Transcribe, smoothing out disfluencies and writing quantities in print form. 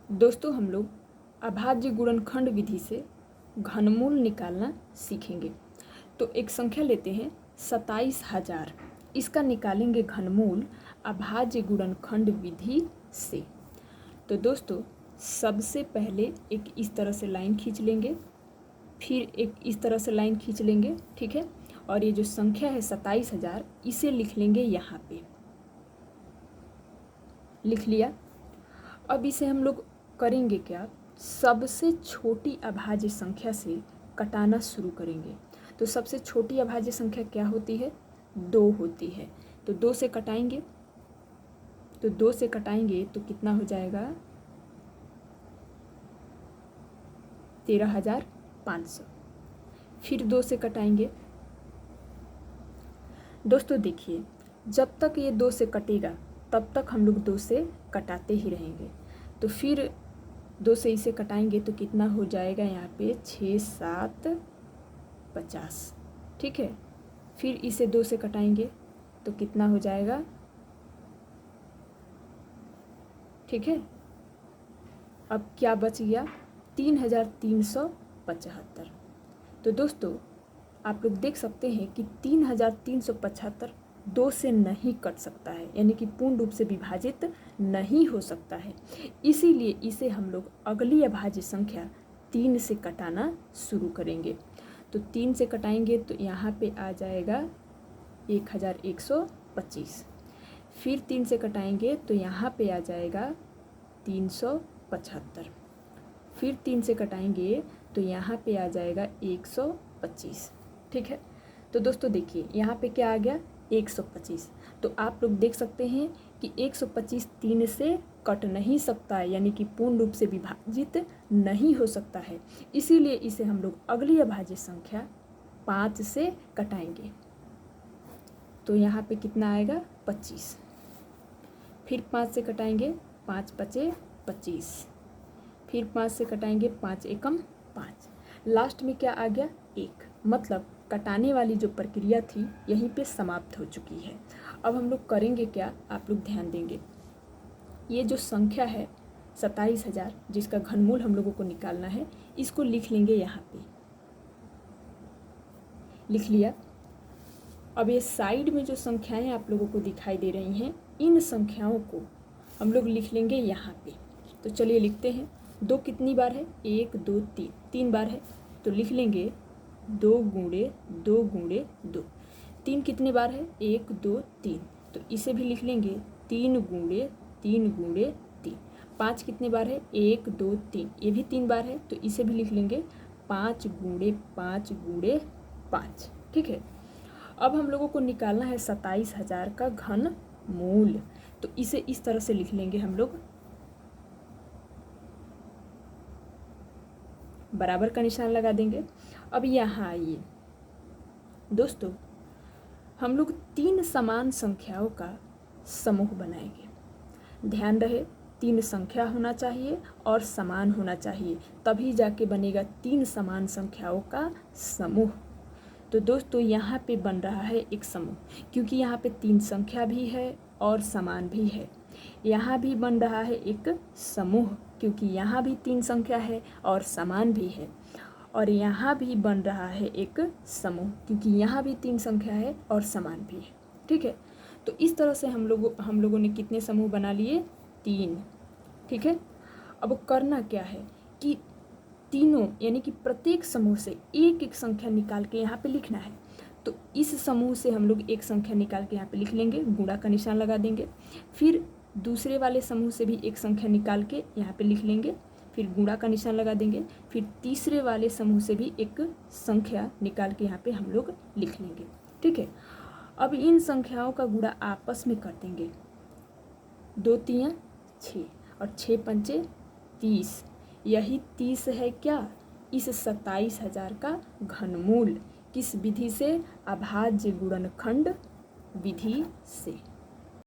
दोस्तों हम लोग अभाज्य गुणनखंड विधि से घनमूल निकालना सीखेंगे। तो एक संख्या लेते हैं 27,000, इसका निकालेंगे घनमूल अभाज्य गुणनखंड विधि से। तो दोस्तों सबसे पहले एक इस तरह से लाइन खींच लेंगे, फिर एक इस तरह से लाइन खींच लेंगे, ठीक है। और ये जो संख्या है 27,000 इसे लिख लेंगे यहाँ पे, लिख लिया। अब इसे हम लोग करेंगे क्या, सबसे छोटी अभाज्य संख्या से कटाना शुरू करेंगे। तो सबसे छोटी अभाज्य संख्या क्या होती है, 2 होती है। तो 2 से कटाएंगे, तो 2 से कटाएंगे तो कितना हो जाएगा, 13,500। फिर 2 से कटाएंगे। दोस्तों देखिए, जब तक ये 2 से कटेगा तब तक हम लोग 2 से कटाते ही रहेंगे। तो फिर 2 से इसे कटाएंगे तो कितना हो जाएगा यहाँ पे, 6, 7, 50, ठीक है। फिर इसे 2 से कटाएंगे तो कितना हो जाएगा, ठीक है। अब क्या बच गया, 3,375। तो दोस्तों आप लोग देख सकते हैं कि 3,375 2 से नहीं कट सकता है, यानी कि पूर्ण रूप से विभाजित नहीं हो सकता है। इसीलिए इसे हम लोग अगली अभाज्य संख्या 3 से कटाना शुरू करेंगे। तो 3 से कटाएंगे तो यहाँ पे आ जाएगा 1,125। फिर 3 से कटाएंगे तो यहाँ पे आ जाएगा 375। फिर 3 से कटाएंगे तो यहाँ पे आ जाएगा 125, ठीक है। तो दोस्तों देखिए यहाँ पे क्या आ गया, 125। तो आप लोग देख सकते हैं कि 125 3 से कट नहीं सकता है, यानी कि पूर्ण रूप से विभाजित नहीं हो सकता है। इसीलिए इसे हम लोग अगली अभाज्य संख्या 5 से कटाएंगे। तो यहाँ पे कितना आएगा, 25। फिर 5 से कटाएंगे, 5 पचे 25। फिर 5 से कटाएंगे, 5 एकम 5। लास्ट में क्या आ गया, 1। मतलब कटाने वाली जो प्रक्रिया थी यहीं पे समाप्त हो चुकी है। अब हम लोग करेंगे क्या, आप लोग ध्यान देंगे। ये जो संख्या है 27,000 जिसका घनमूल हम लोगों को निकालना है, इसको लिख लेंगे यहाँ पे, लिख लिया। अब ये साइड में जो संख्याएं आप लोगों को दिखाई दे रही हैं, इन संख्याओं को हम लोग लिख लेंगे यहाँ पे। तो चलिए लिखते हैं। 2 कितनी बार है, 1 2 3, 3 बार है। तो लिख लेंगे 2 गुणे 2 गुणे 2। 3 कितने बार है, 1 2 3। तो इसे भी लिख लेंगे 3 गुणे 3 गुणे 3। 5 कितने बार है, 1 2 3, ये भी 3 बार है। तो इसे भी लिख लेंगे 5 गुणे 5 गुणे 5, ठीक है। अब हम लोगों को निकालना है 27,000 का घन मूल। तो इसे इस तरह से लिख लेंगे हम लोग, बराबर का निशान लगा देंगे। अब यहाँ आइए दोस्तों, हम लोग 3 समान संख्याओं का समूह बनाएंगे। ध्यान रहे 3 संख्या होना चाहिए और समान होना चाहिए, तभी जाके बनेगा 3 समान संख्याओं का समूह। तो दोस्तों यहाँ पे बन रहा है एक समूह, क्योंकि यहाँ पे 3 संख्या भी है और समान भी है। यहाँ भी बन रहा है एक समूह, क्योंकि यहाँ भी 3 संख्या है और समान भी है। और यहाँ भी बन रहा है एक समूह, क्योंकि यहाँ भी 3 संख्या है और समान भी है, ठीक है। तो इस तरह से हम लोगों ने कितने समूह बना लिए, 3, ठीक है। अब करना क्या है कि तीनों यानी कि प्रत्येक समूह से एक एक संख्या निकाल के यहाँ पे लिखना है। तो इस समूह से हम लोग एक संख्या निकाल के यहाँ पे लिख लेंगे, गुणा का निशान लगा देंगे। फिर दूसरे वाले समूह से भी एक संख्या निकाल के यहाँ पे लिख लेंगे, फिर गुणा का निशान लगा देंगे। फिर तीसरे वाले समूह से भी एक संख्या निकाल के यहाँ पे हम लोग लिख लेंगे, ठीक है। अब इन संख्याओं का गुणा आपस में कर देंगे, 2 3 6 और 6 पंचे 30। यही 30 है क्या, इस 27,000 का घनमूल। किस विधि से, अभाज्य गुणनखंड विधि से।